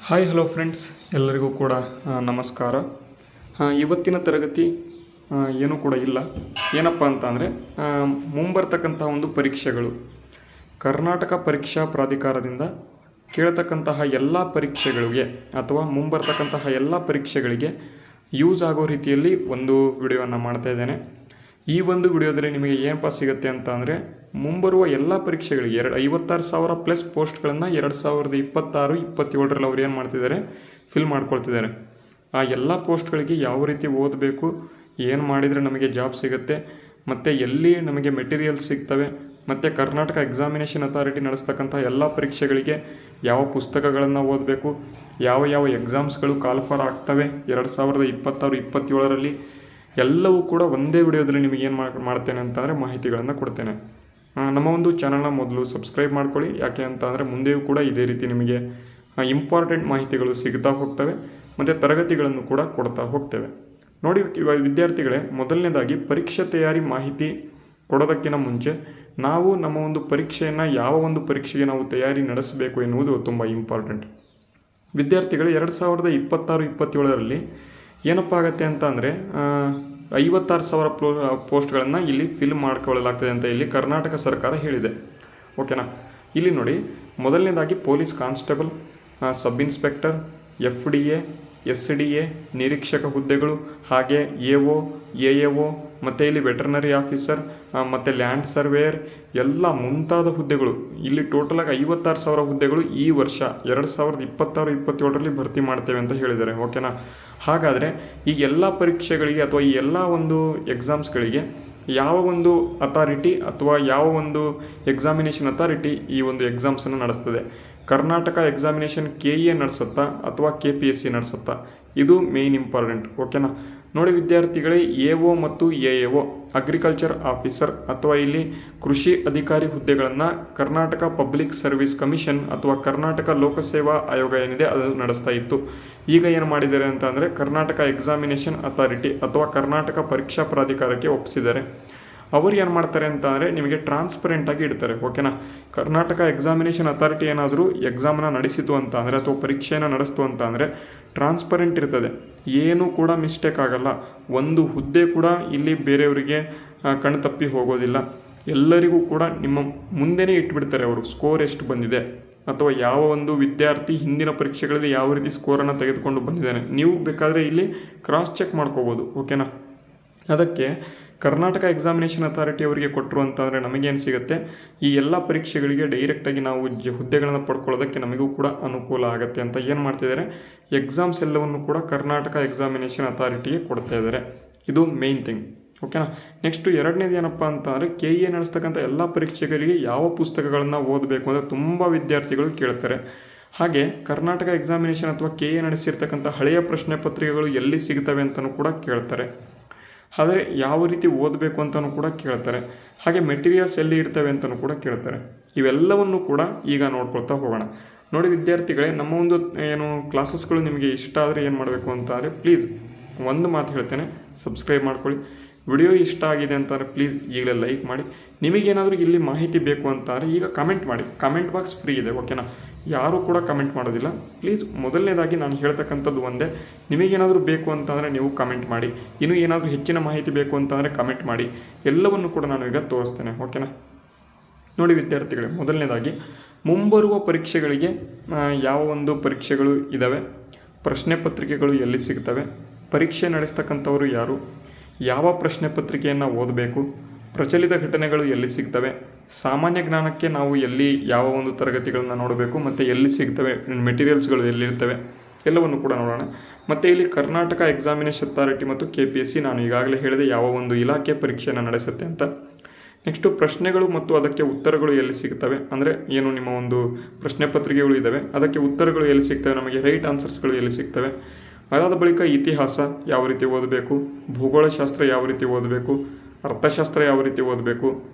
Hi hello friends, ಎಲ್ಲರಿಗೂ ಕೂಡ ನಮಸ್ಕಾರ. ಇವತ್ತಿನ ತರಗತಿ ಏನೂ ಕೂಡ ಇಲ್ಲ. ಏನಪ್ಪ ಅಂತ ಅಂದರೆ ಮುಂಬರ್ತಕ್ಕಂಥ ಒಂದು ಪರೀಕ್ಷೆಗಳು, ಕರ್ನಾಟಕ ಪರೀಕ್ಷಾ ಪ್ರಾಧಿಕಾರದಿಂದ ಕೇಳ್ತಕ್ಕಂತಹ ಎಲ್ಲ ಪರೀಕ್ಷೆಗಳಿಗೆ ಅಥವಾ ಮುಂಬರ್ತಕ್ಕಂತಹ ಎಲ್ಲ ಪರೀಕ್ಷೆಗಳಿಗೆ ಯೂಸ್ ಆಗೋ ರೀತಿಯಲ್ಲಿ ಒಂದು ವಿಡಿಯೋವನ್ನು ಮಾಡ್ತಾ ಇದ್ದೇನೆ. ಈ ಒಂದು ವಿಡಿಯೋದಲ್ಲಿ ನಿಮಗೆ ಏನಪ್ಪ ಸಿಗುತ್ತೆ ಅಂತ ಅಂದರೆ, ಮುಂಬರುವ ಎಲ್ಲ ಪರೀಕ್ಷೆಗಳಿಗೆ 56,000 ಪ್ಲಸ್ ಪೋಸ್ಟ್ಗಳನ್ನು 2026-27ರಲ್ಲಿ ಅವ್ರು ಏನು ಮಾಡ್ತಿದ್ದಾರೆ, ಫಿಲ್ ಮಾಡ್ಕೊಳ್ತಿದ್ದಾರೆ. ಆ ಎಲ್ಲ ಪೋಸ್ಟ್ಗಳಿಗೆ ಯಾವ ರೀತಿ ಓದಬೇಕು, ಏನು ಮಾಡಿದರೆ ನಮಗೆ ಜಾಬ್ ಸಿಗುತ್ತೆ, ಮತ್ತು ಎಲ್ಲಿ ನಮಗೆ ಮೆಟೀರಿಯಲ್ ಸಿಗ್ತವೆ, ಮತ್ತು ಕರ್ನಾಟಕ ಎಕ್ಸಾಮಿನೇಷನ್ ಅಥಾರಿಟಿ ನಡೆಸ್ತಕ್ಕಂಥ ಎಲ್ಲ ಪರೀಕ್ಷೆಗಳಿಗೆ ಯಾವ ಪುಸ್ತಕಗಳನ್ನು ಓದಬೇಕು, ಯಾವ ಯಾವ ಎಕ್ಸಾಮ್ಸ್ಗಳು ಕಾಲ್ಫರ್ ಆಗ್ತವೆ 2026-27ರಲ್ಲಿ, ಎಲ್ಲವೂ ಕೂಡ ಒಂದೇ ವಿಡಿಯೋದಲ್ಲಿ ನಿಮಗೆ ಏನು ಮಾಡ್ತೇನೆ ಅಂತಂದರೆ ಮಾಹಿತಿಗಳನ್ನು ಕೊಡ್ತೇನೆ. ನಮ್ಮ ಒಂದು ಚಾನಲ್ನ ಮೊದಲು ಸಬ್ಸ್ಕ್ರೈಬ್ ಮಾಡ್ಕೊಳ್ಳಿ. ಯಾಕೆ ಅಂತ ಅಂದರೆ ಮುಂದೆಯೂ ಕೂಡ ಇದೇ ರೀತಿ ನಿಮಗೆ ಇಂಪಾರ್ಟೆಂಟ್ ಮಾಹಿತಿಗಳು ಸಿಗ್ತಾ ಹೋಗ್ತವೆ ಮತ್ತು ತರಗತಿಗಳನ್ನು ಕೂಡ ಕೊಡ್ತಾ ಹೋಗ್ತೇವೆ. ನೋಡಿ ಇವಾಗ ವಿದ್ಯಾರ್ಥಿಗಳೇ, ಮೊದಲನೇದಾಗಿ ಪರೀಕ್ಷೆ ತಯಾರಿ ಮಾಹಿತಿ ಕೊಡೋದಕ್ಕಿಂತ ಮುಂಚೆ ನಾವು ನಮ್ಮ ಒಂದು ಪರೀಕ್ಷೆಯನ್ನು ಯಾವ ಒಂದು ಪರೀಕ್ಷೆಗೆ ನಾವು ತಯಾರಿ ನಡೆಸಬೇಕು ಎನ್ನುವುದು ತುಂಬ ಇಂಪಾರ್ಟೆಂಟ್. ವಿದ್ಯಾರ್ಥಿಗಳು 2026-27ರಲ್ಲಿ ಏನಪ್ಪ ಆಗುತ್ತೆ ಅಂತ ಅಂದರೆ 56,000 ಪೋಸ್ಟ್ಗಳನ್ನು ಇಲ್ಲಿ ಫಿಲ್ ಮಾಡ್ಕೊಳ್ಳಲಾಗ್ತದೆ ಅಂತ ಇಲ್ಲಿ ಕರ್ನಾಟಕ ಸರ್ಕಾರ ಹೇಳಿದೆ. ಓಕೆನಾ? ಇಲ್ಲಿ ನೋಡಿ, ಮೊದಲನೇದಾಗಿ police constable, sub inspector, FDA, SDA ನಿರೀಕ್ಷಕ ಹುದ್ದೆಗಳು, ಹಾಗೆ AO, AAO, ಮತ್ತು ಇಲ್ಲಿ ವೆಟರ್ನರಿ ಆಫೀಸರ್ ಮತ್ತು ಲ್ಯಾಂಡ್ ಸರ್ವೇಯರ್ ಎಲ್ಲ ಮುಂತಾದ ಹುದ್ದೆಗಳು, ಇಲ್ಲಿ ಟೋಟಲಾಗಿ 56,000 ಹುದ್ದೆಗಳು ಈ ವರ್ಷ 2026-27ರಲ್ಲಿ ಭರ್ತಿ ಮಾಡ್ತೇವೆ ಅಂತ ಹೇಳಿದ್ದಾರೆ. ಓಕೆನಾ? ಹಾಗಾದರೆ ಈ ಎಲ್ಲ ಪರೀಕ್ಷೆಗಳಿಗೆ ಅಥವಾ ಈ ಎಲ್ಲ ಒಂದು ಎಕ್ಸಾಮ್ಸ್ಗಳಿಗೆ ಯಾವ ಒಂದು ಅಥಾರಿಟಿ ಅಥವಾ ಯಾವ ಒಂದು ಎಕ್ಸಾಮಿನೇಷನ್ ಅಥಾರಿಟಿ ಈ ಒಂದು ಎಕ್ಸಾಮ್ಸನ್ನು ನಡೆಸ್ತದೆ? ಕರ್ನಾಟಕ ಎಕ್ಸಾಮಿನೇಷನ್ KE ನಡೆಸುತ್ತಾ ಅಥವಾ KPSC ನಡೆಸುತ್ತಾ? ಇದು ಮೇನ್ ಇಂಪಾರ್ಟೆಂಟ್. ಓಕೆನಾ? ನೋಡಿ ವಿದ್ಯಾರ್ಥಿಗಳೇ, AO ಮತ್ತು AAO ಅಗ್ರಿಕಲ್ಚರ್ ಆಫೀಸರ್ ಅಥವಾ ಇಲ್ಲಿ ಕೃಷಿ ಅಧಿಕಾರಿ ಹುದ್ದೆಗಳನ್ನು ಕರ್ನಾಟಕ ಪಬ್ಲಿಕ್ ಸರ್ವಿಸ್ ಕಮಿಷನ್ ಅಥವಾ ಕರ್ನಾಟಕ ಲೋಕಸೇವಾ ಆಯೋಗ ಏನಿದೆ ಅದು ನಡೆಸ್ತಾ ಇತ್ತು. ಈಗ ಏನು ಮಾಡಿದ್ದಾರೆ ಅಂತ ಅಂದರೆ ಕರ್ನಾಟಕ ಎಕ್ಸಾಮಿನೇಷನ್ ಅಥಾರಿಟಿ ಅಥವಾ ಕರ್ನಾಟಕ ಪರೀಕ್ಷಾ ಪ್ರಾಧಿಕಾರಕ್ಕೆ ಒಪ್ಪಿಸಿದ್ದಾರೆ. ಅವರು ಏನು ಮಾಡ್ತಾರೆ ಅಂತ ಅಂದರೆ ನಿಮಗೆ ಟ್ರಾನ್ಸ್ಪರೆಂಟಾಗಿ ಇಡ್ತಾರೆ. ಓಕೆನಾ? ಕರ್ನಾಟಕ ಎಕ್ಸಾಮಿನೇಷನ್ ಅಥಾರಿಟಿ ಏನಾದರೂ ಎಕ್ಸಾಮನ್ನು ನಡೆಸಿತು ಅಂತ ಅಂದರೆ ಅಥವಾ ಪರೀಕ್ಷೆಯನ್ನು ನಡೆಸ್ತು ಅಂತ ಅಂದರೆ ಟ್ರಾನ್ಸ್ಪರೆಂಟ್ ಇರ್ತದೆ, ಏನೂ ಕೂಡ ಮಿಸ್ಟೇಕ್ ಆಗಲ್ಲ. ಒಂದು ಹುದ್ದೆ ಕೂಡ ಇಲ್ಲಿ ಬೇರೆಯವರಿಗೆ ಕಣ್ತಪ್ಪಿ ಹೋಗೋದಿಲ್ಲ. ಎಲ್ಲರಿಗೂ ಕೂಡ ನಿಮ್ಮ ಮುಂದೆನೇ ಇಟ್ಬಿಡ್ತಾರೆ ಅವರು ಸ್ಕೋರ್ ಎಷ್ಟು ಬಂದಿದೆ ಅಥವಾ ಯಾವ ಒಂದು ವಿದ್ಯಾರ್ಥಿ ಹಿಂದಿನ ಪರೀಕ್ಷೆಗಳಲ್ಲಿ ಯಾವ ರೀತಿ ಸ್ಕೋರನ್ನು ತೆಗೆದುಕೊಂಡು ಬಂದಿದ್ದಾನೆ, ನೀವು ಬೇಕಾದರೆ ಇಲ್ಲಿ ಕ್ರಾಸ್ ಚೆಕ್ ಮಾಡ್ಕೋಬೋದು. ಓಕೆನಾ? ಅದಕ್ಕೆ ಕರ್ನಾಟಕ ಎಕ್ಸಾಮಿನೇಷನ್ ಅಥಾರಿಟಿ ಅವರಿಗೆ ಕೊಟ್ಟರು ಅಂತಂದರೆ ನಮಗೇನು ಸಿಗುತ್ತೆ, ಈ ಎಲ್ಲ ಪರೀಕ್ಷೆಗಳಿಗೆ ಡೈರೆಕ್ಟಾಗಿ ನಾವು ಹುದ್ದೆಗಳನ್ನು ಪಡ್ಕೊಳ್ಳೋದಕ್ಕೆ ನಮಗೂ ಕೂಡ ಅನುಕೂಲ ಆಗುತ್ತೆ ಅಂತ ಏನು ಮಾಡ್ತಿದ್ದಾರೆ, ಎಕ್ಸಾಮ್ಸ್ ಎಲ್ಲವನ್ನು ಕೂಡ ಕರ್ನಾಟಕ ಎಕ್ಸಾಮಿನೇಷನ್ ಅಥಾರಿಟಿಗೆ ಕೊಡ್ತಾ ಇದ್ದಾರೆ. ಇದು ಮೇನ್ ಥಿಂಗ್. ಓಕೆನಾ? ನೆಕ್ಸ್ಟು ಎರಡನೇದು ಏನಪ್ಪ ಅಂತಂದರೆ KE ನಡೆಸ್ತಕ್ಕಂಥ ಎಲ್ಲ ಪರೀಕ್ಷೆಗಳಿಗೆ ಯಾವ ಪುಸ್ತಕಗಳನ್ನು ಓದಬೇಕು ಅಂದರೆ ತುಂಬ ವಿದ್ಯಾರ್ಥಿಗಳು ಕೇಳ್ತಾರೆ. ಹಾಗೆ ಕರ್ನಾಟಕ ಎಕ್ಸಾಮಿನೇಷನ್ ಅಥವಾ KE ನಡೆಸಿರ್ತಕ್ಕಂಥ ಹಳೆಯ ಪ್ರಶ್ನೆ ಪತ್ರಿಕೆಗಳು ಎಲ್ಲಿ ಸಿಗ್ತವೆ ಅಂತಲೂ ಕೂಡ ಕೇಳ್ತಾರೆ. ಆದರೆ ಯಾವ ರೀತಿ ಓದಬೇಕು ಅಂತಲೂ ಕೂಡ ಕೇಳ್ತಾರೆ. ಹಾಗೆ ಮೆಟೀರಿಯಲ್ಸ್ ಎಲ್ಲಿ ಇರ್ತವೆ ಅಂತಲೂ ಕೂಡ ಕೇಳ್ತಾರೆ. ಇವೆಲ್ಲವನ್ನು ಕೂಡ ಈಗ ನೋಡ್ಕೊಳ್ತಾ ಹೋಗೋಣ. ನೋಡಿ ವಿದ್ಯಾರ್ಥಿಗಳೇ, ನಮ್ಮ ಒಂದು ಕ್ಲಾಸಸ್ಗಳು ನಿಮಗೆ ಇಷ್ಟ ಆದರೆ ಏನು ಮಾಡಬೇಕು ಅಂತಂದರೆ ಪ್ಲೀಸ್ ಒಂದು ಮಾತು ಹೇಳ್ತೇನೆ, ಸಬ್ಸ್ಕ್ರೈಬ್ ಮಾಡ್ಕೊಳ್ಳಿ. ವಿಡಿಯೋ ಇಷ್ಟ ಆಗಿದೆ ಅಂತಂದರೆ ಪ್ಲೀಸ್ ಈಗಲೇ ಲೈಕ್ ಮಾಡಿ. ನಿಮಗೇನಾದರೂ ಇಲ್ಲಿ ಮಾಹಿತಿ ಬೇಕು ಅಂತಂದರೆ ಈಗ ಕಮೆಂಟ್ ಮಾಡಿ, ಕಮೆಂಟ್ ಬಾಕ್ಸ್ ಫ್ರೀ ಇದೆ. ಓಕೆನಾ? ಯಾರೂ ಕೂಡ ಕಮೆಂಟ್ ಮಾಡೋದಿಲ್ಲ. ಪ್ಲೀಸ್ ಮೊದಲನೇದಾಗಿ ನಾನು ಹೇಳ್ತಕ್ಕಂಥದ್ದು ಒಂದೇ, ನಿಮಗೇನಾದರೂ ಬೇಕು ಅಂತಂದರೆ ನೀವು ಕಮೆಂಟ್ ಮಾಡಿ. ಇನ್ನೂ ಏನಾದರೂ ಹೆಚ್ಚಿನ ಮಾಹಿತಿ ಬೇಕು ಅಂತಂದರೆ ಕಮೆಂಟ್ ಮಾಡಿ. ಎಲ್ಲವನ್ನು ಕೂಡ ನಾನು ಈಗ ತೋರಿಸ್ತೇನೆ. ಓಕೆನಾ? ನೋಡಿ ವಿದ್ಯಾರ್ಥಿಗಳೇ, ಮೊದಲನೇದಾಗಿ ಮುಂಬರುವ ಪರೀಕ್ಷೆಗಳಿಗೆ ಯಾವ ಒಂದು ಪರೀಕ್ಷೆಗಳು ಇದ್ದಾವೆ, ಪ್ರಶ್ನೆ ಪತ್ರಿಕೆಗಳು ಎಲ್ಲಿ ಸಿಗ್ತವೆ, ಪರೀಕ್ಷೆ ನಡೆಸ್ತಕ್ಕಂಥವರು ಯಾರು, ಯಾವ ಪ್ರಶ್ನೆ ಪತ್ರಿಕೆಯನ್ನು ಓದಬೇಕು, ಪ್ರಚಲಿತ ಘಟನೆಗಳು ಎಲ್ಲಿ ಸಿಗ್ತವೆ, ಸಾಮಾನ್ಯ ಜ್ಞಾನಕ್ಕೆ ನಾವು ಎಲ್ಲಿ ಯಾವ ಒಂದು ತರಗತಿಗಳನ್ನು ನೋಡಬೇಕು ಮತ್ತು ಎಲ್ಲಿ ಸಿಗ್ತವೆ, ಮೆಟೀರಿಯಲ್ಸ್ಗಳು ಎಲ್ಲಿರ್ತವೆ ಎಲ್ಲವನ್ನು ಕೂಡ ನೋಡೋಣ. ಮತ್ತು ಇಲ್ಲಿ ಕರ್ನಾಟಕ ಎಕ್ಸಾಮಿನೇಷನ್ ಅಥಾರಿಟಿ ಮತ್ತು KPSC ನಾನು ಈಗಾಗಲೇ ಹೇಳಿದೆ ಯಾವ ಒಂದು ಇಲಾಖೆ ಪರೀಕ್ಷೆಯನ್ನು ನಡೆಸುತ್ತೆ ಅಂತ. ನೆಕ್ಸ್ಟು ಪ್ರಶ್ನೆಗಳು ಮತ್ತು ಅದಕ್ಕೆ ಉತ್ತರಗಳು ಎಲ್ಲಿ ಸಿಗ್ತವೆ ಅಂದರೆ ಏನು ನಿಮ್ಮ ಒಂದು ಪ್ರಶ್ನೆ ಪತ್ರಿಕೆಗಳು ಇದ್ದಾವೆ ಅದಕ್ಕೆ ಉತ್ತರಗಳು ಎಲ್ಲಿ ಸಿಗ್ತವೆ, ನಮಗೆ ರೈಟ್ ಆನ್ಸರ್ಸ್ಗಳು ಎಲ್ಲಿ ಸಿಗ್ತವೆ. ಅದಾದ ಬಳಿಕ ಇತಿಹಾಸ ಯಾವ ರೀತಿ ಓದಬೇಕು, ಭೂಗೋಳಶಾಸ್ತ್ರ ಯಾವ ರೀತಿ ಓದಬೇಕು, ಅರ್ಥಶಾಸ್ತ್ರ ಯಾವ ರೀತಿ ಓದಬೇಕು,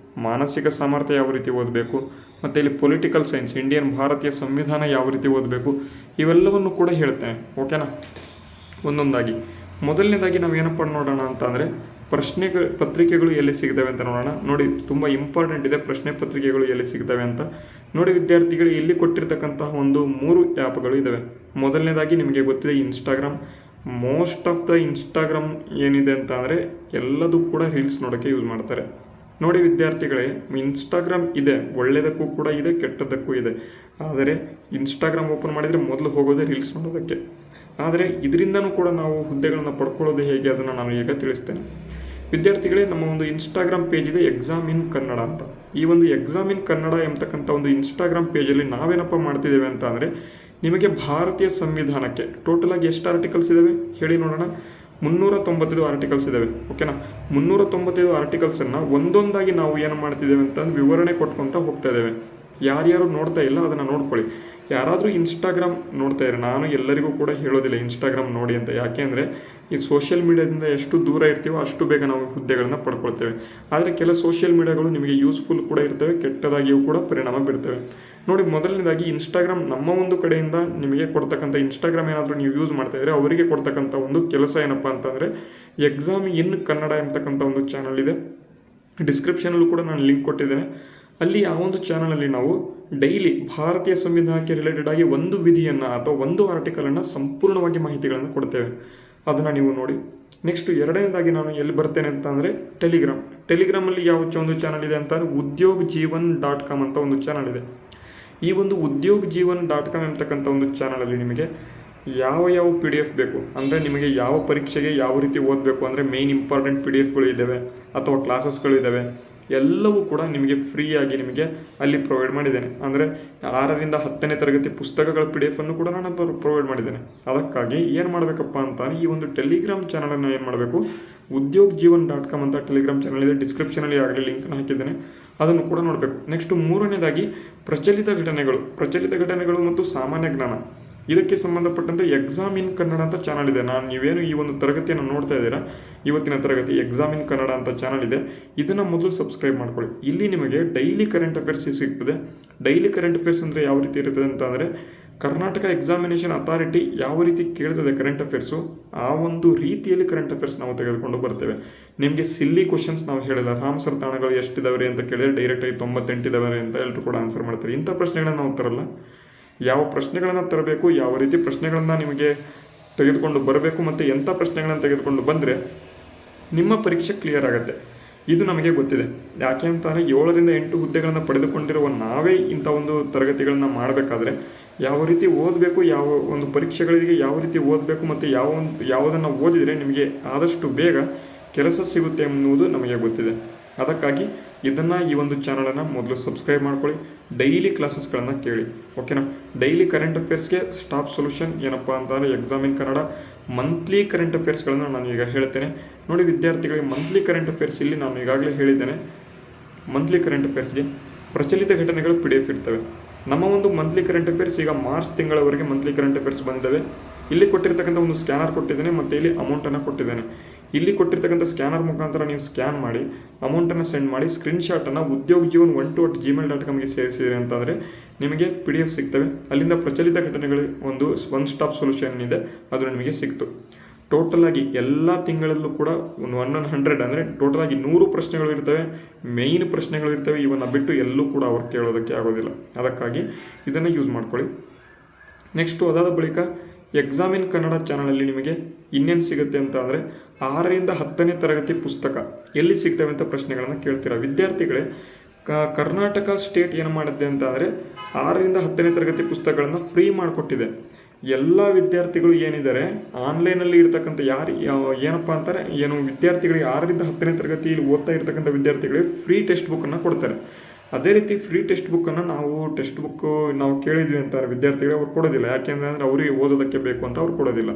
ಮಾನಸಿಕ ಸಾಮರ್ಥ್ಯ ಯಾವ ರೀತಿ ಓದಬೇಕು, ಮತ್ತು ಇಲ್ಲಿ ಪೊಲಿಟಿಕಲ್ ಸೈನ್ಸ್ ಭಾರತೀಯ ಸಂವಿಧಾನ ಯಾವ ರೀತಿ ಓದಬೇಕು, ಇವೆಲ್ಲವನ್ನು ಕೂಡ ಹೇಳ್ತೇನೆ. ಓಕೆನಾ? ಒಂದೊಂದಾಗಿ ಮೊದಲನೇದಾಗಿ ನಾವು ಏನಪ್ಪ ನೋಡೋಣ ಅಂತಂದರೆ ಪತ್ರಿಕೆಗಳು ಎಲ್ಲಿ ಸಿಗ್ತವೆ ಅಂತ ನೋಡೋಣ. ನೋಡಿ, ತುಂಬ ಇಂಪಾರ್ಟೆಂಟ್ ಇದೆ ಪ್ರಶ್ನೆ ಪತ್ರಿಕೆಗಳು ಎಲ್ಲಿ ಸಿಗ್ತವೆ ಅಂತ. ನೋಡಿ ವಿದ್ಯಾರ್ಥಿಗಳು, ಇಲ್ಲಿ ಕೊಟ್ಟಿರ್ತಕ್ಕಂತಹ ಒಂದು 3 ಆ್ಯಪ್ಗಳು ಇದ್ದಾವೆ. ಮೊದಲನೇದಾಗಿ ನಿಮಗೆ ಗೊತ್ತಿದೆ Instagram. Most of the Instagram ಏನಿದೆ ಅಂತ ಅಂದರೆ ಎಲ್ಲದೂ ಕೂಡ ರೀಲ್ಸ್ ನೋಡೋಕ್ಕೆ ಯೂಸ್ ಮಾಡ್ತಾರೆ. ನೋಡಿ ವಿದ್ಯಾರ್ಥಿಗಳೇ, ಇನ್ಸ್ಟಾಗ್ರಾಮ್ ಇದೆ, ಒಳ್ಳೆಯದಕ್ಕೂ ಕೂಡ ಇದೆ, ಕೆಟ್ಟದ್ದಕ್ಕೂ ಇದೆ. ಆದರೆ ಇನ್ಸ್ಟಾಗ್ರಾಮ್ ಓಪನ್ ಮಾಡಿದರೆ ಮೊದಲು ಹೋಗೋದೇ ರೀಲ್ಸ್ ನೋಡೋದಕ್ಕೆ. ಆದರೆ ಇದರಿಂದನೂ ಕೂಡ ನಾವು ಹುದ್ದೆಗಳನ್ನು ಪಡ್ಕೊಳ್ಳೋದು ಹೇಗೆ ಅದನ್ನು ನಾನು ಈಗ ತಿಳಿಸ್ತೇನೆ. ವಿದ್ಯಾರ್ಥಿಗಳೇ, ನಮ್ಮ ಒಂದು ಇನ್ಸ್ಟಾಗ್ರಾಮ್ ಪೇಜ್ ಇದೆ ಎಕ್ಸಾಮ್ ಇನ್ ಕನ್ನಡ ಅಂತ. ಈ ಒಂದು ಎಕ್ಸಾಮ್ ಇನ್ ಕನ್ನಡ ಎಂಬತಕ್ಕಂಥ ಒಂದು ಇನ್ಸ್ಟಾಗ್ರಾಮ್ ಪೇಜಲ್ಲಿ ನಾವೇನಪ್ಪ ಮಾಡ್ತಿದ್ದೇವೆ ಅಂತ ಅಂದರೆ, ನಿಮಗೆ ಭಾರತೀಯ ಸಂವಿಧಾನಕ್ಕೆ ಟೋಟಲಾಗಿ ಎಷ್ಟು ಆರ್ಟಿಕಲ್ಸ್ ಇದ್ದಾವೆ ಹೇಳಿ ನೋಡೋಣ. 395 ಆರ್ಟಿಕಲ್ಸ್ ಇದ್ದಾವೆ. ಓಕೆನಾ, 395 ಆರ್ಟಿಕಲ್ಸನ್ನು ಒಂದೊಂದಾಗಿ ನಾವು ಏನು ಮಾಡ್ತಿದ್ದೇವೆ ಅಂತಂದು ವಿವರಣೆ ಕೊಟ್ಕೊತ ಹೋಗ್ತಾ ಇದ್ದೇವೆ. ಯಾರ್ಯಾರು ನೋಡ್ತಾ ಇಲ್ಲ ಅದನ್ನು ನೋಡ್ಕೊಳ್ಳಿ. ಯಾರಾದರೂ ಇನ್ಸ್ಟಾಗ್ರಾಮ್ ನೋಡ್ತಾ ಇದ್ದಾರೆ, ನಾನು ಎಲ್ಲರಿಗೂ ಕೂಡ ಹೇಳೋದಿಲ್ಲ ಇನ್ಸ್ಟಾಗ್ರಾಮ್ ನೋಡಿ ಅಂತ. ಯಾಕೆ ಅಂದರೆ ಈ ಸೋಷಿಯಲ್ ಮೀಡಿಯಾದಿಂದ ಎಷ್ಟು ದೂರ ಇರ್ತೀವೋ ಅಷ್ಟು ಬೇಗ ನಾವು ಹುದ್ದೆಗಳನ್ನು ಪಡ್ಕೊಳ್ತೇವೆ. ಆದರೆ ಕೆಲ ಸೋಷಿಯಲ್ ಮೀಡಿಯಾಗಳು ನಿಮಗೆ ಯೂಸ್ಫುಲ್ ಕೂಡ ಇರ್ತವೆ, ಕೆಟ್ಟದಾಗಿಯೂ ಕೂಡ ಪರಿಣಾಮ ಬೀರ್ತವೆ. ನೋಡಿ, ಮೊದಲನೇದಾಗಿ ಇನ್ಸ್ಟಾಗ್ರಾಮ್ ನಮ್ಮ ಒಂದು ಕಡೆಯಿಂದ ನಿಮಗೆ ಕೊಡ್ತಕ್ಕಂಥ, ಇನ್ಸ್ಟಾಗ್ರಾಮ್ ಏನಾದರೂ ನೀವು ಯೂಸ್ ಮಾಡ್ತಾ ಇದ್ದರೆ ಅವರಿಗೆ ಕೊಡ್ತಕ್ಕಂಥ ಒಂದು ಕೆಲಸ ಏನಪ್ಪ ಅಂತಂದರೆ, ಎಕ್ಸಾಮ್ ಇನ್ ಕನ್ನಡ ಎಂಬತಕ್ಕಂಥ ಒಂದು ಚಾನಲ್ ಇದೆ. ಡಿಸ್ಕ್ರಿಪ್ಷನಲ್ಲೂ ಕೂಡ ನಾನು ಲಿಂಕ್ ಕೊಟ್ಟಿದ್ದೇನೆ. ಅಲ್ಲಿ ಆ ಒಂದು ಚಾನಲಲ್ಲಿ ನಾವು ಡೈಲಿ ಭಾರತೀಯ ಸಂವಿಧಾನಕ್ಕೆ ರಿಲೇಟೆಡ್ ಆಗಿ ಒಂದು ವಿಧಿಯನ್ನು ಅಥವಾ ಒಂದು ಆರ್ಟಿಕಲನ್ನು ಸಂಪೂರ್ಣವಾಗಿ ಮಾಹಿತಿಗಳನ್ನು ಕೊಡ್ತೇವೆ. ಅದನ್ನು ನೀವು ನೋಡಿ. ನೆಕ್ಸ್ಟ್ ಎರಡನೇದಾಗಿ ನಾನು ಎಲ್ಲಿ ಬರ್ತೇನೆ ಅಂತ ಅಂದರೆ ಟೆಲಿಗ್ರಾಮಲ್ಲಿ ಯಾವ ಒಂದು ಚಾನಲ್ ಇದೆ ಅಂತಂದರೆ udyogjeevan.com ಅಂತ ಒಂದು ಚಾನಲ್ ಇದೆ. ಈ ಒಂದು udyogjeevan.com ಎಂಬತಕ್ಕಂಥ ಒಂದು ಚಾನಲಲ್ಲಿ ನಿಮಗೆ ಯಾವ PDF ಬೇಕು ಅಂದರೆ, ನಿಮಗೆ ಯಾವ ಪರೀಕ್ಷೆಗೆ ಯಾವ ರೀತಿ ಓದಬೇಕು ಅಂದರೆ ಮೇನ್ ಇಂಪಾರ್ಟೆಂಟ್ PDFಗಳು ಇದ್ದಾವೆ ಅಥವಾ ಕ್ಲಾಸಸ್ಗಳು ಇದ್ದಾವೆ, ಎಲ್ಲವೂ ಕೂಡ ನಿಮಗೆ ಫ್ರೀಯಾಗಿ ನಿಮಗೆ ಅಲ್ಲಿ ಪ್ರೊವೈಡ್ ಮಾಡಿದ್ದೇನೆ. ಅಂದರೆ 6ರಿಂದ 10ನೇ ತರಗತಿ ಪುಸ್ತಕಗಳ PDF ಅನ್ನು ಕೂಡ ನಾನು ಪ್ರೊವೈಡ್ ಮಾಡಿದ್ದೇನೆ. ಅದಕ್ಕಾಗಿ ಏನು ಮಾಡಬೇಕಪ್ಪ ಅಂತ, ಈ ಒಂದು ಟೆಲಿಗ್ರಾಮ್ ಚಾನಲನ್ನು ಏನು ಮಾಡಬೇಕು, udyogjeevan.com ಅಂತ ಟೆಲಿಗ್ರಾಮ್ ಚಾನಲ್ ಇದೆ. ಡಿಸ್ಕ್ರಿಪ್ಷನಲ್ಲಿ ಆಗಲಿ ಲಿಂಕ್ನ ಹಾಕಿದ್ದೇನೆ, ಅದನ್ನು ಕೂಡ ನೋಡಬೇಕು. ನೆಕ್ಸ್ಟ್ ಮೂರನೇದಾಗಿ ಪ್ರಚಲಿತ ಘಟನೆಗಳು ಮತ್ತು ಸಾಮಾನ್ಯ ಜ್ಞಾನ, ಇದಕ್ಕೆ ಸಂಬಂಧಪಟ್ಟಂತೆ ಎಕ್ಸಾಮ್ ಇನ್ ಕನ್ನಡ ಅಂತ ಚಾನಲ್ ಇದೆ. ನೀವೇನು ಈ ಒಂದು ತರಗತಿಯನ್ನು ನೋಡ್ತಾ ಇದ್ದೀರಾ, ಇವತ್ತಿನ ತರಗತಿ ಎಕ್ಸಾಮ್ ಇನ್ ಕನ್ನಡ ಅಂತ ಚಾನಲ್ ಇದೆ. ಇದನ್ನು ಮೊದಲು ಸಬ್ಸ್ಕ್ರೈಬ್ ಮಾಡ್ಕೊಳ್ಳಿ. ಇಲ್ಲಿ ನಿಮಗೆ ಡೈಲಿ ಕರೆಂಟ್ ಅಫೇರ್ಸ್ ಸಿಗ್ತದೆ. ಡೈಲಿ ಕರೆಂಟ್ ಅಫೇರ್ಸ್ ಅಂದರೆ ಯಾವ ರೀತಿ ಇರ್ತದೆ ಅಂತ ಅಂದರೆ, ಕರ್ನಾಟಕ ಎಕ್ಸಾಮಿನೇಷನ್ ಅಥಾರಿಟಿ ಯಾವ ರೀತಿ ಕೇಳ್ತದೆ ಕರೆಂಟ್ ಅಫೇರ್ಸು, ಆ ಒಂದು ರೀತಿಯಲ್ಲಿ ಕರೆಂಟ್ ಅಫೇರ್ಸ್ ನಾವು ತೆಗೆದುಕೊಂಡು ಬರ್ತೇವೆ. ನಿಮಗೆ ಸಿಲ್ಲಿ ಕ್ವಶನ್ಸ್ ನಾವು ಹೇಳಿಲ್ಲ, ರಾಮಸರ್ ತಾಣಗಳು ಎಷ್ಟಿದಾವೆ ಅಂತ ಕೇಳಿದರೆ ಡೈರೆಕ್ಟಾಗಿ 98 ಇದಾವೆ ಅಂತ ಎಲ್ಲರೂ ಕೂಡ ಆನ್ಸರ್ ಮಾಡ್ತಾರೆ. ಇಂಥ ಪ್ರಶ್ನೆಗಳನ್ನು ನಾವು ತರಲ್ಲ. ಯಾವ ಪ್ರಶ್ನೆಗಳನ್ನು ತರಬೇಕು, ಯಾವ ರೀತಿ ಪ್ರಶ್ನೆಗಳನ್ನು ನಿಮಗೆ ತೆಗೆದುಕೊಂಡು ಬರಬೇಕು ಮತ್ತು ಎಂಥ ಪ್ರಶ್ನೆಗಳನ್ನು ತೆಗೆದುಕೊಂಡು ಬಂದರೆ ನಿಮ್ಮ ಪರೀಕ್ಷೆ ಕ್ಲಿಯರ್ ಆಗುತ್ತೆ, ಇದು ನಮಗೆ ಗೊತ್ತಿದೆ. ಯಾಕೆ ಅಂತಂದರೆ 7ರಿಂದ 8 ಹುದ್ದೆಗಳನ್ನು ಪಡೆದುಕೊಂಡಿರುವ ನಾವೇ ಇಂಥ ಒಂದು ತರಗತಿಗಳನ್ನು ಮಾಡಬೇಕಾದ್ರೆ ಯಾವ ರೀತಿ ಓದಬೇಕು, ಯಾವ ಒಂದು ಪರೀಕ್ಷೆಗಳಿಗೆ ಯಾವ ರೀತಿ ಓದಬೇಕು ಮತ್ತು ಯಾವುದನ್ನು ಓದಿದರೆ ನಿಮಗೆ ಆದಷ್ಟು ಬೇಗ ಕೆಲಸ ಸಿಗುತ್ತೆ ಎನ್ನುವುದು ನಮಗೆ ಗೊತ್ತಿದೆ. ಅದಕ್ಕಾಗಿ ಈ ಒಂದು ಚಾನಲನ್ನು ಮೊದಲು ಸಬ್ಸ್ಕ್ರೈಬ್ ಮಾಡ್ಕೊಳ್ಳಿ. ಡೈಲಿ ಕ್ಲಾಸಸ್ಗಳನ್ನು ಕೇಳಿ. ಓಕೆನಾ, ಡೈಲಿ ಕರೆಂಟ್ ಅಫೇರ್ಸ್ಗೆ ಸ್ಟಾಪ್ ಸೊಲ್ಯೂಷನ್ ಏನಪ್ಪ ಅಂತಂದರೆ exam in Kannada. Monthly current ಅಫೇರ್ಸ್ಗಳನ್ನು ನಾನು ಈಗ ಹೇಳ್ತೇನೆ. ನೋಡಿ ವಿದ್ಯಾರ್ಥಿಗಳಿಗೆ, ಮಂತ್ಲಿ ಕರೆಂಟ್ ಅಫೇರ್ಸ್ ಇಲ್ಲಿ ನಾನು ಈಗಾಗಲೇ ಹೇಳಿದ್ದೇನೆ. ಮಂತ್ಲಿ ಕರೆಂಟ್ ಅಫೇರ್ಸ್ಗೆ ಪ್ರಚಲಿತ ಘಟನೆಗಳು PDF ಇರ್ತವೆ. ನಮ್ಮ ಒಂದು ಮಂತ್ಲಿ ಕರೆಂಟ್ ಅಫೇರ್ಸ್ ಈಗ ಮಾರ್ಚ್ ತಿಂಗಳವರೆಗೆ ಮಂತ್ಲಿ ಕರೆಂಟ್ ಅಫೇರ್ಸ್ ಬಂದಿದ್ದಾವೆ. ಇಲ್ಲಿ ಕೊಟ್ಟಿರ್ತಕ್ಕಂಥ ಒಂದು ಸ್ಕ್ಯಾನರ್ ಕೊಟ್ಟಿದ್ದೇನೆ ಮತ್ತು ಇಲ್ಲಿ ಅಮೌಂಟನ್ನು ಕೊಟ್ಟಿದ್ದೇನೆ. ಇಲ್ಲಿ ಕೊಟ್ಟಿರ್ತಕ್ಕಂಥ ಸ್ಕ್ಯಾನರ್ ಮುಖಾಂತರ ನೀವು ಸ್ಕ್ಯಾನ್ ಮಾಡಿ ಅಮೌಂಟನ್ನು ಸೆಂಡ್ ಮಾಡಿ ಸ್ಕ್ರೀನ್ಶಾಟನ್ನು udyogjeevan12@gmail.comಗೆ ಸೇರಿಸಿದ್ರೆ ಅಂತಂದರೆ ನಿಮಗೆ PDF ಸಿಗ್ತವೆ. ಅಲ್ಲಿಂದ ಪ್ರಚಲಿತ ಘಟನೆಗಳು ಒಂದು ಒನ್ ಸ್ಟಾಪ್ ಸೊಲ್ಯೂಷನ್ ಇದೆ, ಅದು ನಿಮಗೆ ಸಿಕ್ತು. ಟೋಟಲಾಗಿ ಎಲ್ಲ ತಿಂಗಳಲ್ಲೂ ಕೂಡ 100 ಅಂದರೆ ಟೋಟಲಾಗಿ 100 ಪ್ರಶ್ನೆಗಳು ಇರ್ತವೆ, ಮೇಯ್ನ್ ಪ್ರಶ್ನೆಗಳು ಇರ್ತವೆ. ಇವನ್ನ ಬಿಟ್ಟು ಎಲ್ಲೂ ಕೂಡ ಅವ್ರು ಕೇಳೋದಕ್ಕೆ ಆಗೋದಿಲ್ಲ. ಅದಕ್ಕಾಗಿ ಇದನ್ನು ಯೂಸ್ ಮಾಡ್ಕೊಳ್ಳಿ. ನೆಕ್ಸ್ಟು ಅದಾದ ಬಳಿಕ ಎಕ್ಸಾಮ್ ಇನ್ ಕನ್ನಡ ಚಾನಲಲ್ಲಿ ನಿಮಗೆ ಇನ್ನೇನು ಸಿಗುತ್ತೆ ಅಂತ ಅಂದರೆ 6ರಿಂದ 10ನೇ ತರಗತಿ ಪುಸ್ತಕ ಎಲ್ಲಿ ಸಿಗ್ತವೆ ಅಂತ ಪ್ರಶ್ನೆಗಳನ್ನು ಕೇಳ್ತೀರಾ. ವಿದ್ಯಾರ್ಥಿಗಳೇ, ಕರ್ನಾಟಕ ಸ್ಟೇಟ್ ಏನು ಮಾಡಿದೆ ಅಂತ ಅಂದರೆ 6ರಿಂದ 10ನೇ ತರಗತಿ ಪುಸ್ತಕಗಳನ್ನು ಫ್ರೀ ಮಾಡಿಕೊಟ್ಟಿದೆ. ಎಲ್ಲ ವಿದ್ಯಾರ್ಥಿಗಳು ಏನಿದ್ದಾರೆ ಆನ್ಲೈನಲ್ಲಿ ಇರ್ತಕ್ಕಂಥ ಏನಪ್ಪ ಅಂತಾರೆ ವಿದ್ಯಾರ್ಥಿಗಳಿಗೆ 6ರಿಂದ 10ನೇ ತರಗತಿಯಲ್ಲಿ ಓದ್ತಾ ಇರ್ತಕ್ಕಂಥ ವಿದ್ಯಾರ್ಥಿಗಳಿಗೆ ಫ್ರೀ ಟೆಕ್ಸ್ಟ್ ಬುಕ್ಕನ್ನು ಕೊಡ್ತಾರೆ. ಅದೇ ರೀತಿ ಫ್ರೀ ಟೆಕ್ಸ್ಟ್ ಬುಕ್ಕನ್ನು ನಾವು ಕೇಳಿದ್ವಿ ಅಂತಾರೆ ವಿದ್ಯಾರ್ಥಿಗಳು, ಅವ್ರು ಕೊಡೋದಿಲ್ಲ. ಯಾಕೆಂದರೆ ಅವರಿಗೆ ಓದೋದಕ್ಕೆ ಬೇಕು ಅಂತ ಅವ್ರು ಕೊಡೋದಿಲ್ಲ.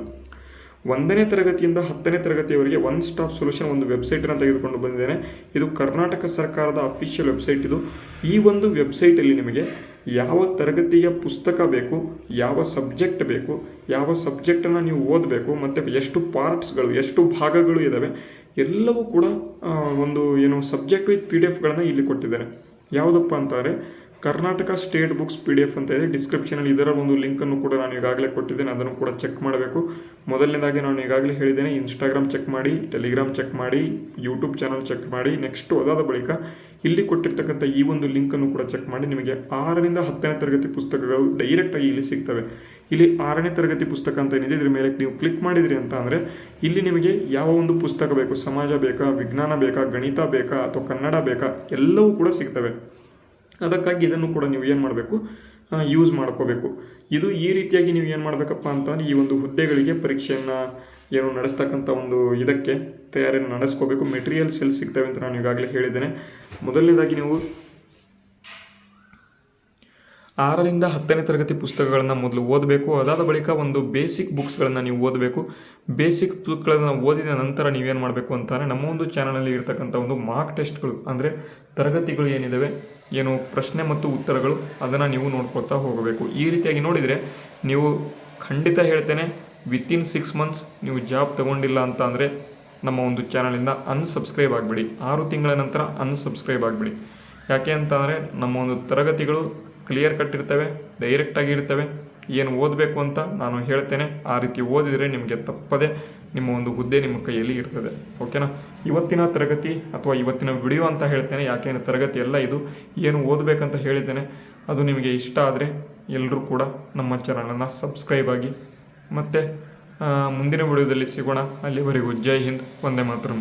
1ನೇ ತರಗತಿಯಿಂದ 10ನೇ ತರಗತಿಯವರೆಗೆ ಒನ್ ಸ್ಟಾಪ್ ಸೊಲ್ಯೂಷನ್ ಒಂದು ವೆಬ್ಸೈಟನ್ನು ತೆಗೆದುಕೊಂಡು ಬಂದಿದ್ದೇನೆ. ಇದು ಕರ್ನಾಟಕ ಸರ್ಕಾರದ ಅಫಿಷಿಯಲ್ ವೆಬ್ಸೈಟ್ ಇದು. ಈ ಒಂದು ವೆಬ್ಸೈಟಲ್ಲಿ ನಿಮಗೆ ಯಾವ ತರಗತಿಯ ಪುಸ್ತಕ ಬೇಕು, ಯಾವ ಸಬ್ಜೆಕ್ಟ್ ಬೇಕು, ಯಾವ ಸಬ್ಜೆಕ್ಟನ್ನು ನೀವು ಓದಬೇಕು ಮತ್ತು ಎಷ್ಟು ಪಾರ್ಟ್ಸ್ಗಳು, ಎಷ್ಟು ಭಾಗಗಳು ಇದ್ದಾವೆ, ಎಲ್ಲವೂ ಕೂಡ ಒಂದು ಸಬ್ಜೆಕ್ಟ್ ವಿತ್ PDF ಗಳನ್ನು ಇಲ್ಲಿ ಕೊಟ್ಟಿದ್ದಾರೆ. ಯಾವುದಪ್ಪ ಅಂತಾರೆ, ಕರ್ನಾಟಕ ಸ್ಟೇಟ್ ಬುಕ್ಸ್ PDF ಅಂತ ಇದೆ ಡಿಸ್ಕ್ರಿಪ್ಷನಲ್ಲಿ. ಇದರ ಒಂದು ಲಿಂಕನ್ನು ಕೂಡ ನಾನು ಈಗಾಗಲೇ ಕೊಟ್ಟಿದ್ದೇನೆ, ಅದನ್ನು ಕೂಡ ಚೆಕ್ ಮಾಡಬೇಕು. ಮೊದಲನೇದಾಗಿ ನಾನು ಈಗಾಗಲೇ ಹೇಳಿದ್ದೇನೆ, ಇನ್ಸ್ಟಾಗ್ರಾಮ್ ಚೆಕ್ ಮಾಡಿ, ಟೆಲಿಗ್ರಾಮ್ ಚೆಕ್ ಮಾಡಿ, ಯೂಟ್ಯೂಬ್ ಚಾನಲ್ ಚೆಕ್ ಮಾಡಿ. ನೆಕ್ಸ್ಟು ಅದಾದ ಬಳಿಕ ಇಲ್ಲಿ ಕೊಟ್ಟಿರ್ತಕ್ಕಂಥ ಈ ಒಂದು ಲಿಂಕನ್ನು ಕೂಡ ಚೆಕ್ ಮಾಡಿ. ನಿಮಗೆ 6ರಿಂದ 10ನೇ ತರಗತಿ ಪುಸ್ತಕಗಳು ಡೈರೆಕ್ಟಾಗಿ ಇಲ್ಲಿ ಸಿಗ್ತವೆ. ಇಲ್ಲಿ 6ನೇ ತರಗತಿ ಪುಸ್ತಕ ಅಂತ ಏನಿದೆ ಇದ್ರ ಮೇಲೆ ನೀವು ಕ್ಲಿಕ್ ಮಾಡಿದಿರಿ ಅಂತ ಅಂದರೆ ಇಲ್ಲಿ ನಿಮಗೆ ಯಾವ ಒಂದು ಪುಸ್ತಕ ಬೇಕು, ಸಮಾಜ ಬೇಕಾ, ವಿಜ್ಞಾನ ಬೇಕಾ, ಗಣಿತ ಬೇಕಾ ಅಥವಾ ಕನ್ನಡ ಬೇಕಾ, ಎಲ್ಲವೂ ಕೂಡ ಸಿಗ್ತವೆ. ಅದಕ್ಕಾಗಿ ಇದನ್ನು ಕೂಡ ನೀವು ಏನು ಮಾಡಬೇಕು, ಯೂಸ್ ಮಾಡ್ಕೋಬೇಕು. ಇದು ಈ ರೀತಿಯಾಗಿ ನೀವು ಏನು ಮಾಡಬೇಕಪ್ಪ ಅಂತಂದರೆ ಈ ಒಂದು ಹುದ್ದೆಗಳಿಗೆ ಪರೀಕ್ಷೆಯನ್ನು ಏನು ನಡೆಸ್ತಕ್ಕಂಥ ಒಂದು ಇದಕ್ಕೆ ತಯಾರಿಯನ್ನು ನಡೆಸ್ಕೋಬೇಕು. ಮೆಟೀರಿಯಲ್ಸ್ ಎಲ್ಲಿ ಸಿಗ್ತವೆ ಅಂತ ನಾನು ಈಗಾಗಲೇ ಹೇಳಿದ್ದೇನೆ. ಮೊದಲನೇದಾಗಿ ನೀವು 6ರಿಂದ 10ನೇ ತರಗತಿ ಪುಸ್ತಕಗಳನ್ನು ಮೊದಲು ಓದಬೇಕು. ಅದಾದ ಬಳಿಕ ಒಂದು ಬೇಸಿಕ್ ಬುಕ್ಸ್ಗಳನ್ನು ನೀವು ಓದಬೇಕು. ಬೇಸಿಕ್ ಬುಕ್ಗಳನ್ನು ಓದಿದ ನಂತರ ನೀವೇನು ಮಾಡಬೇಕು ಅಂತಾನೆ ನಮ್ಮ ಒಂದು ಚಾನಲಲ್ಲಿ ಇರ್ತಕ್ಕಂಥ ಒಂದು ಮಾರ್ಕ್ ಟೆಸ್ಟ್ಗಳು ಅಂದರೆ ತರಗತಿಗಳು ಏನಿದ್ದಾವೆ, ಏನು ಪ್ರಶ್ನೆ ಮತ್ತು ಉತ್ತರಗಳು, ಅದನ್ನು ನೀವು ನೋಡ್ಕೊಳ್ತಾ ಹೋಗಬೇಕು. ಈ ರೀತಿಯಾಗಿ ನೋಡಿದರೆ ನೀವು ಖಂಡಿತ ಹೇಳ್ತೇನೆ ವಿತಿನ್ 6 ಮಂತ್ಸ್ ನೀವು ಜಾಬ್ ತೊಗೊಂಡಿಲ್ಲ ಅಂತ ಅಂದರೆ ನಮ್ಮ ಒಂದು ಚಾನಲಿಂದ ಅನ್ಸಬ್ಸ್ಕ್ರೈಬ್ ಆಗಿಬಿಡಿ. 6 ತಿಂಗಳ ನಂತರ ಅನ್ಸಬ್ಸ್ಕ್ರೈಬ್ ಆಗಿಬಿಡಿ. ಯಾಕೆ ಅಂತಂದರೆ ನಮ್ಮ ಒಂದು ತರಗತಿಗಳು ಕ್ಲಿಯರ್ ಕಟ್ ಇರ್ತವೆ, ಡೈರೆಕ್ಟಾಗಿ ಇರ್ತವೆ. ಏನು ಓದಬೇಕು ಅಂತ ನಾನು ಹೇಳ್ತೇನೆ, ಆ ರೀತಿ ಓದಿದರೆ ನಿಮಗೆ ತಪ್ಪದೆ ನಿಮ್ಮ ಒಂದು ಹುದ್ದೆ ನಿಮ್ಮ ಕೈಯಲ್ಲಿ ಇರ್ತದೆ. ಓಕೆನಾ? ಇವತ್ತಿನ ತರಗತಿ ಅಥವಾ ಇವತ್ತಿನ ವಿಡಿಯೋ ಅಂತ ಹೇಳ್ತೇನೆ, ಯಾಕೆಂದರೆ ತರಗತಿ ಎಲ್ಲ ಇದು ಏನು ಓದಬೇಕಂತ ಹೇಳಿದ್ದೇನೆ. ಅದು ನಿಮಗೆ ಇಷ್ಟ ಆದರೆ ಎಲ್ಲರೂ ಕೂಡ ನಮ್ಮ ಚಾನಲನ್ನು ಸಬ್ಸ್ಕ್ರೈಬ್ ಆಗಿ. ಮತ್ತು ಮುಂದಿನ ವಿಡಿಯೋದಲ್ಲಿ ಸಿಗೋಣ. ಅಲ್ಲಿವರೆಗೂ ಜೈ ಹಿಂದ್, ವಂದೇ ಮಾತರಂ.